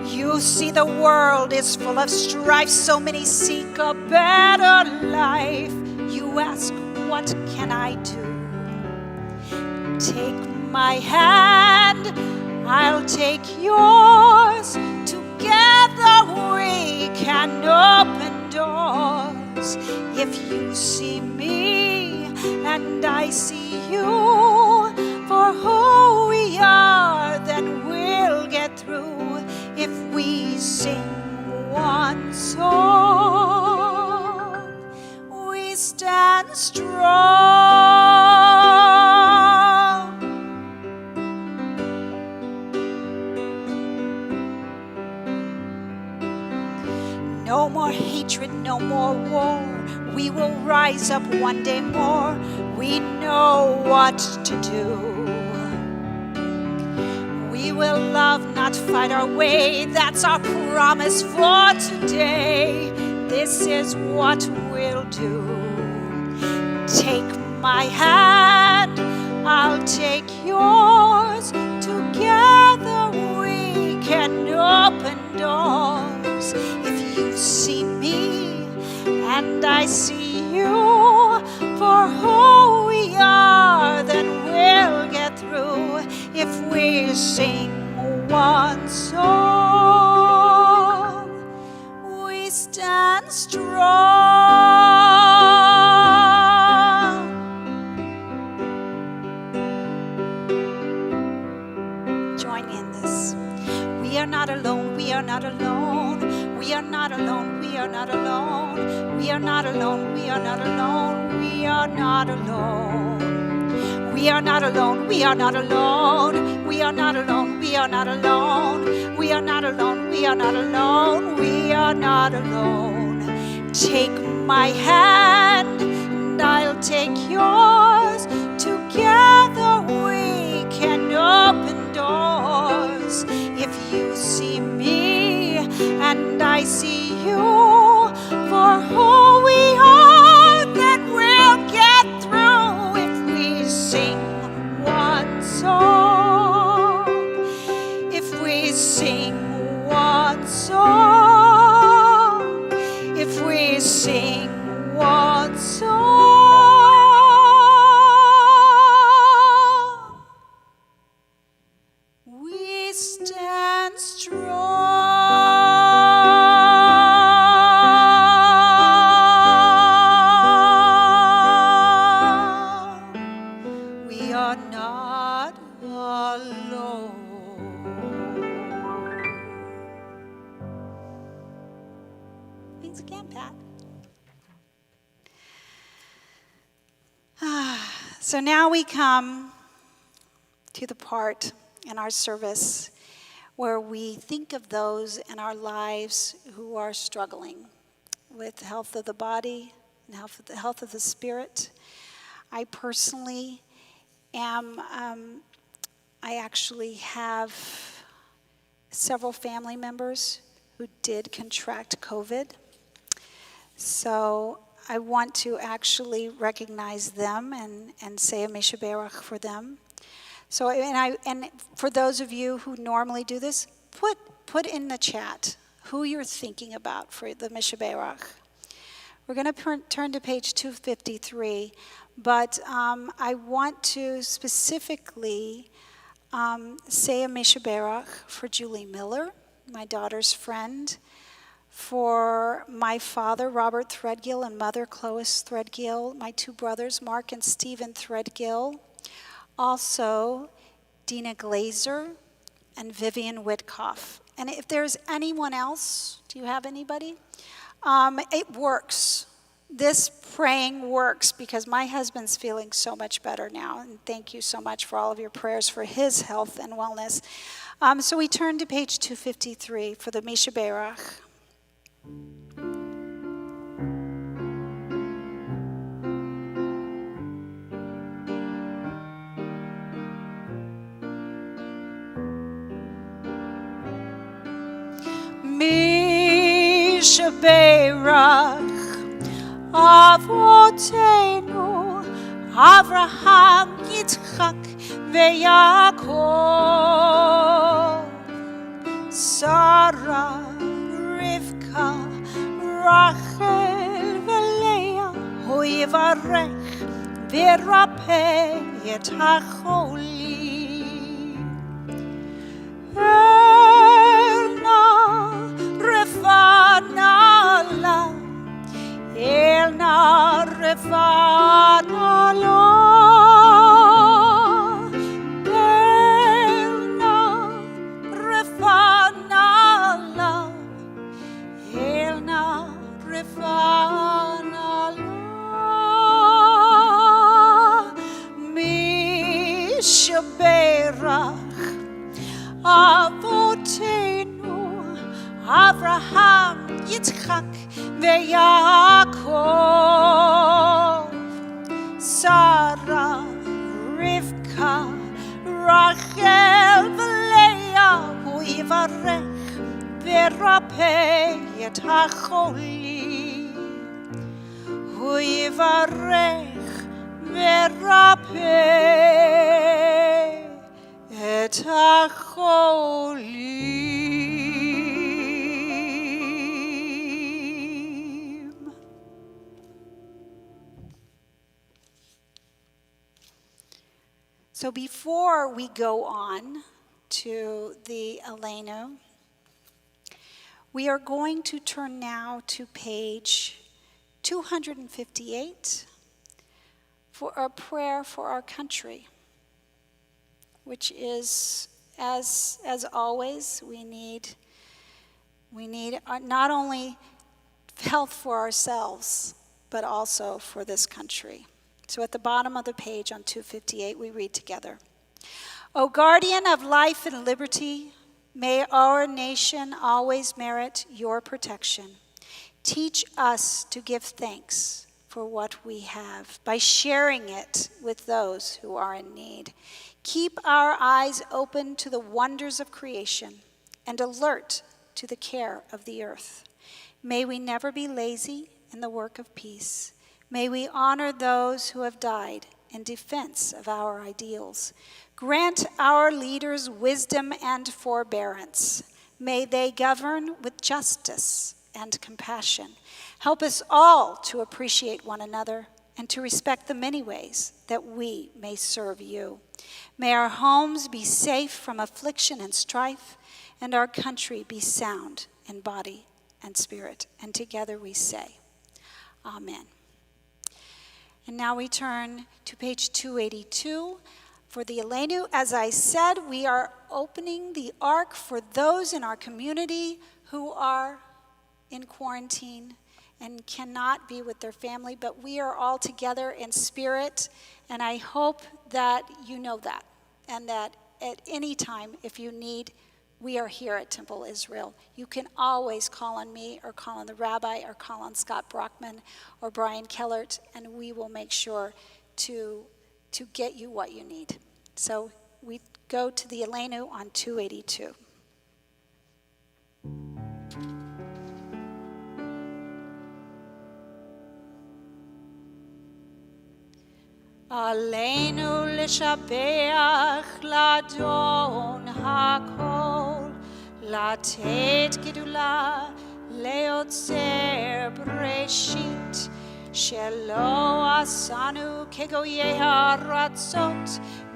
You see the world is full of strife. So many seek a better life. You ask, what can I do? Take my hand, I'll take yours. Together we can open doors. If you see me and I see you for who we are, then we'll get through. If we sing one song, we stand strong. No more hatred, no more war. We will rise up one day more. We know what to do. We will love, not fight our way. That's our promise for today. This is what we'll do. Take my hand, I'll take yours. Together we can open doors. If you see me and I see you for who we are, then we'll get through. If we sing one song, we stand strong. Join me in this. We are not alone, we are not alone. We are not alone, we are not alone. We are not alone, we are not alone. We are not alone. We are not alone, we are not alone. We are not alone, we are not alone. We are not alone, we are not alone. We are not alone. Take my hand and I'll take yours. Together we can open doors. If you see me and I see you for who we are, then we'll get through. If we sing one song, if we sing one song, if we sing one song, we stand strong. We are not alone. Thanks again, Pat. So now we come to the part in our service where we think of those in our lives who are struggling with the health of the body and the health of the spirit. I personally I actually have several family members who did contract COVID. So I want to actually recognize them and say a Misha Berach for them. So and for those of you who normally do this, put in the chat who you're thinking about for the Misha Berach. We're going to turn to page 253, but I want to specifically say a Misha Berach for Julie Miller, my daughter's friend, for my father, Robert Threadgill, and mother, Clois Threadgill, my two brothers, Mark and Stephen Threadgill, also Dina Glazer and Vivian Witkoff. And if there's anyone else, do you have anybody? It works. This praying works because my husband's feeling so much better now. And thank you so much for all of your prayers for his health and wellness. So we turn to page 253 for the Misha Berach. Misha Berach Avotenu Avraham Yitzchak veYaakov Sarah Rivka Rachel veLeah Hu yivarech v'yirapeh et hacholim. Avotenu, Avraham, Yitzchak, veYaakov, Sarah, Rivka, Rachel, vLeah, hu yivarech, v'rapeh et hacholi, hu yivarech, v'rapeh et hacholim. So before we go on to the Aleinu, we are going to turn now to page 258 for a prayer for our country, which is, as always, we need not only health for ourselves, but also for this country. So at the bottom of the page on 258, we read together. O guardian of life and liberty, may our nation always merit your protection. Teach us to give thanks for what we have by sharing it with those who are in need. Keep our eyes open to the wonders of creation and alert to the care of the earth. May we never be lazy in the work of peace. May we honor those who have died in defense of our ideals. Grant our leaders wisdom and forbearance. May they govern with justice and compassion. Help us all to appreciate one another and to respect the many ways that we may serve you. May our homes be safe from affliction and strife, and our country be sound in body and spirit. And together we say, Amen. And now we turn to page 282 for the Aleinu. As I said, we are opening the ark for those in our community who are in quarantine and cannot be with their family, but we are all together in spirit, and I hope that you know that, and that at any time, if you need, we are here at Temple Israel. You can always call on me or call on the rabbi or call on Scott Brockman or Brian Kellert, and we will make sure to get you what you need. So we go to the Aleinu on 282. Aleinu לשבח לאדון הכל, לתת גדולה ליוצר בראשית, שלא עשנו כגויי הארצות,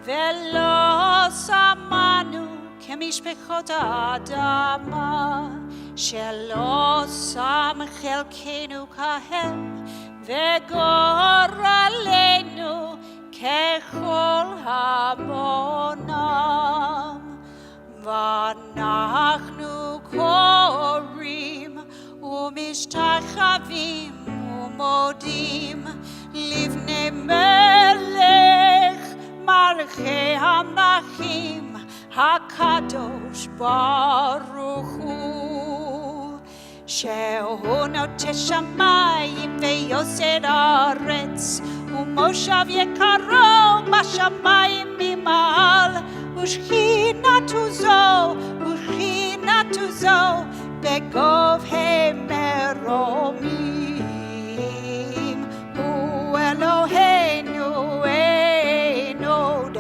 ולא שמנו כמשפחות האדמה, שלא שם חלקנו כהם, וגורלנו ככל המונם. ואנחנו קוראים ומשתחווים ומודים לפני מלך מלכי המלכים הקדוש ברוך הוא, שהוא נוטה שמיים ויוסד ארץ, ומושב יקרו בשמיים ממעל, ושכינתו זו בגובהי מרומים. הוא אלוהינו אין עוד,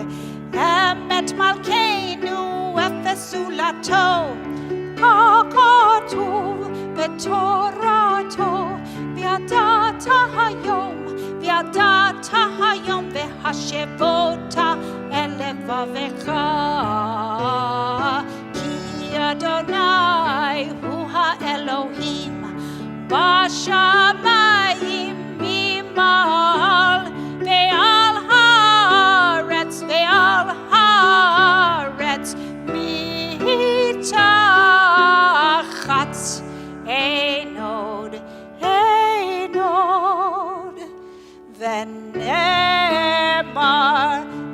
אמת מלכנו אפס זולתו, ככתוב בתורתו, וידעת היום והשבות אל לבבך, כי אדוני הוא האלוהים בשמיים ממעל. ונאמר,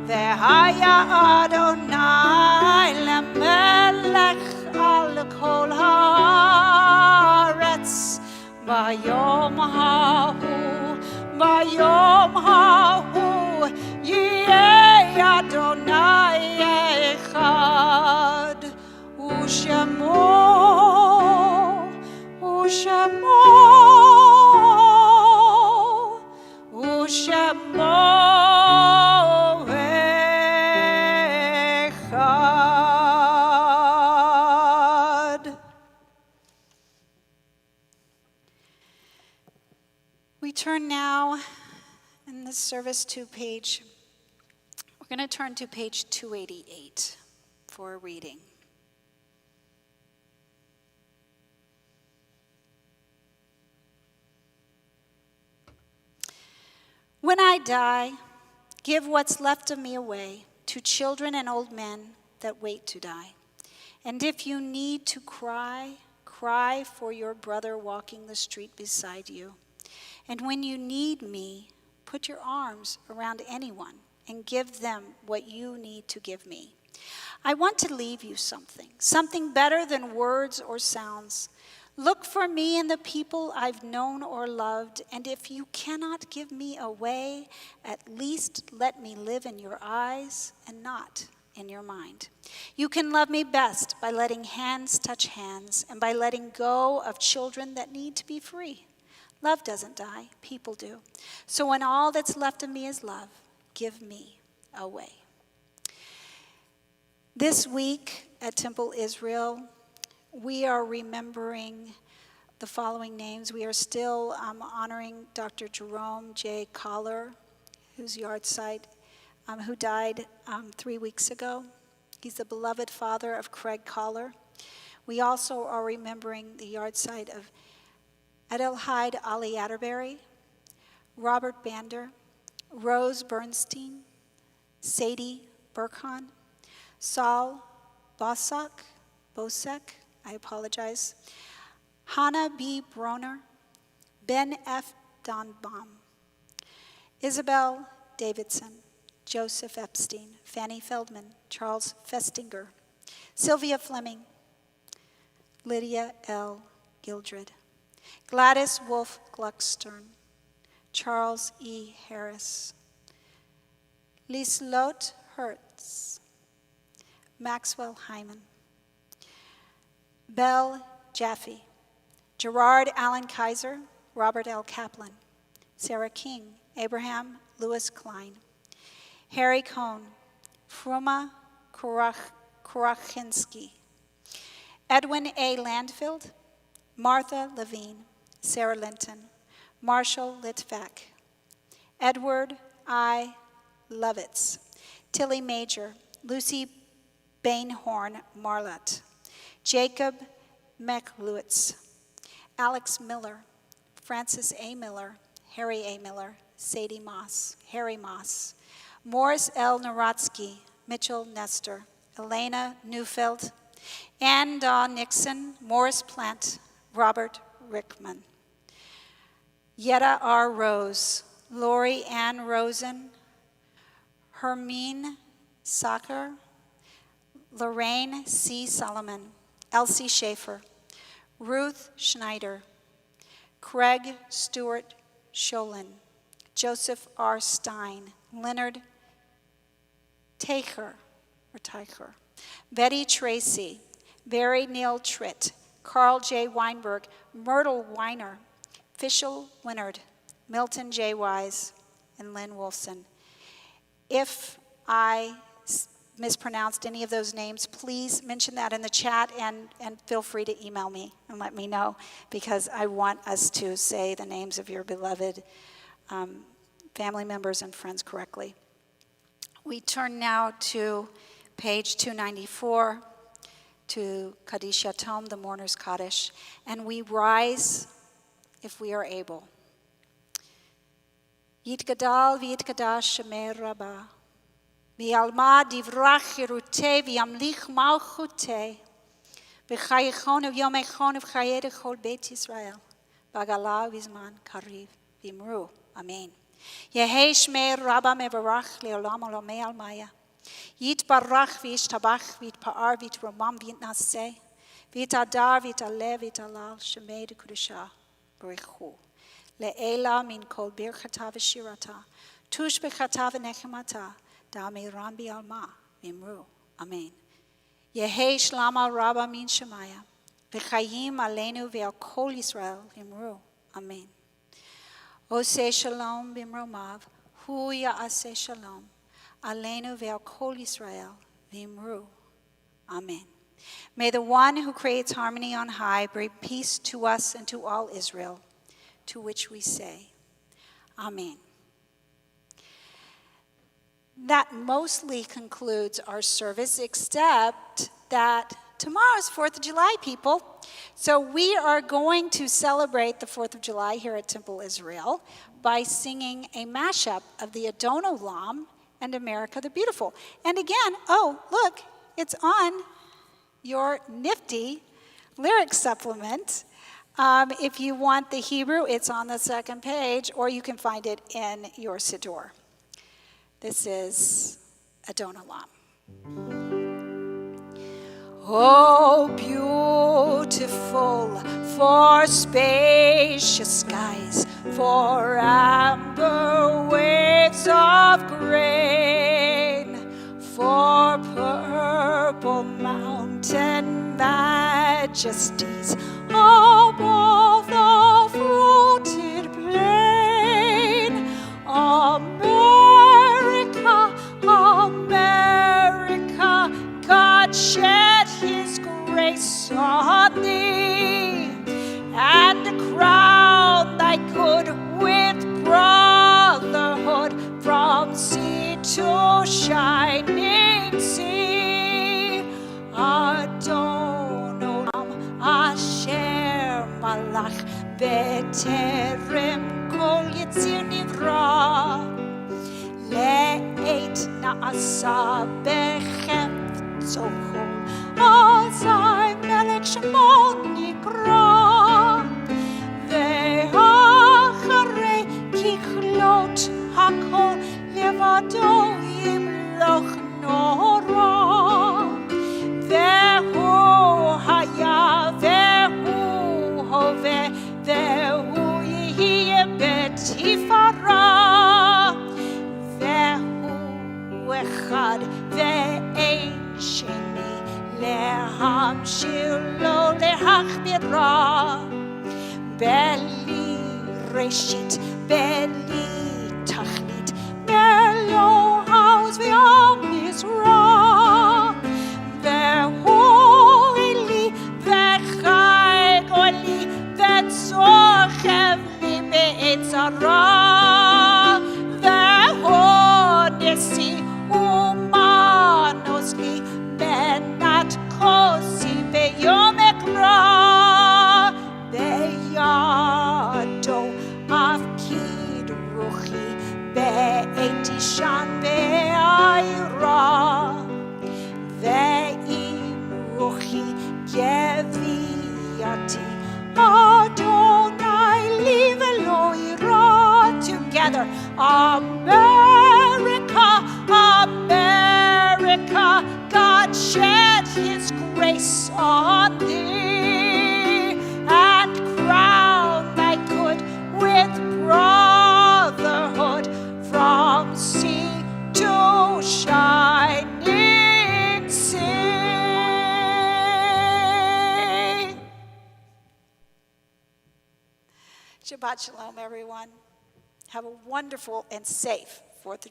והיה אדוני למלך על כל הארץ. ביום ההוא יהיה אדוני אחד, ושמו אחד. We turn now in this service to we're going to turn to page 288 for a reading. When I die, give what's left of me away to children and old men that wait to die. And if you need to cry, cry for your brother walking the street beside you. And when you need me, put your arms around anyone and give them what you need to give me. I want to leave you something better than words or sounds. Look for me in the people I've known or loved, and if you cannot give me away, at least let me live in your eyes and not in your mind. You can love me best by letting hands touch hands and by letting go of children that need to be free. Love doesn't die, people do. So when all that's left of me is love, give me away. This week at Temple Israel, we are remembering the following names. We are still honoring Dr. Jerome J. Collar, whose yahrzeit, who died 3 weeks ago. He's the beloved father of Craig Collar. We also are remembering the yahrzeit of Adelheid Ali Atterbury, Robert Bander, Rose Bernstein, Sadie Burkhan, Saul Bosek, I apologize, Hannah B. Broner, Ben F. Donbaum, Isabel Davidson, Joseph Epstein, Fanny Feldman, Charles Festinger, Sylvia Fleming, Lydia L. Gildred, Gladys Wolf Gluckstern, Charles E. Harris, Lieslotte Hertz, Maxwell Hyman, Belle Jaffe, Gerard Allen Kaiser, Robert L. Kaplan, Sarah King, Abraham Lewis Klein, Harry Cohn, Fruma Kurachinski, Edwin A. Landfield, Martha Levine, Sarah Linton, Marshall Litvak, Edward I. Lovitz, Tilly Major, Lucy Bainhorn Marlott, Jacob Mechlewitz, Alex Miller, Francis A. Miller, Harry A. Miller, Sadie Moss, Harry Moss, Morris L. Naratsky, Mitchell Nestor, Elena Neufeld, Ann Daw Nixon, Morris Plant, Robert Rickman, Yetta R. Rose, Lori Ann Rosen, Hermine Sacher, Lorraine C. Solomon, Elsie Schaefer, Ruth Schneider, Craig Stewart Scholin, Joseph R. Stein, Leonard Teicher, Betty Tracy, Barry Neil Tritt, Carl J. Weinberg, Myrtle Weiner, Fischel Winard, Milton J. Wise, and Lynn Wolfson. If I mispronounced any of those names, please mention that in the chat and feel free to email me and let me know, because I want us to say the names of your beloved family members and friends correctly. We turn now to page 294, to Kaddish Yatom, the Mourner's Kaddish, and we rise if we are able. Yitgadal v'yitkadash Shemei Rabbah, v'yalma divrach chirutei v'yamlich malchutei, v'chayechon v'yomechon v'chayed chol Beit Yisrael, v'agala v'zman kariv v'imru. Amen. Yehei shmei rabba mevarach leolam olamei almaya. Yit barach v'ish tabach v'it pa'ar v'it romam v'it naseh. V'it adar v'it alev v'it alal shemei de kudusha b'richu. Le'ela min kol birchata v'shirata. Tush b'chata v'nechemata. Da'amei rambi alma mimru. Amen. Yehei shlama rabba min shemaya. V'chayim aleinu ve'al kol Yisrael v'imru. Amen. Oseh shalom b'mromav. Hu ya'aseh shalom. Aleinu ve'al kol Yisrael v'imru. Amen. May the one who creates harmony on high bring peace to us and to all Israel, to which we say, Amen. That mostly concludes our service, except that tomorrow's 4th of July, people. So we are going to celebrate the 4th of July here at Temple Israel by singing a mashup of the Adonolam and America the Beautiful. And again, oh, look, it's on your nifty lyric supplement. If you want the Hebrew, it's on the second page, or you can find it in your Siddur. This is Adonolam. Oh, beautiful for spacious skies, for amber waves of grain, for purple mountain majesties above the fruited plain. America, America, God shed his grace on thee, and crown thy good with brotherhood from sea to shining sea. Adonolam asher malach beterem kol yitzir nivra, le'et na'asa bechefzo chol, azai melech shemo nikra, ve'acharei kichlot hakol levado yimloch nora, ve'hu haya ve'hu hove ve'hu yihye betifara, ve'hu echad ve'ein sheni lehamshir lo lehachmira, beli reshit beli tachlit melo haus ve'am Yisra, ve'hu eli ve'chayk oli ve'tzochev li be'etzara, ve'hu nesi umanos li menat kosi be'yom ekra, be'yado afkid ruchi be'etishan be'ayra, ve'im ruchi yeviati Adonai li ve'lo ira. Together, America, America, God shed his grace on thee, and crown thy good with brotherhood from sea to shining sea. Shabbat shalom, everyone. Have a wonderful and safe 4th of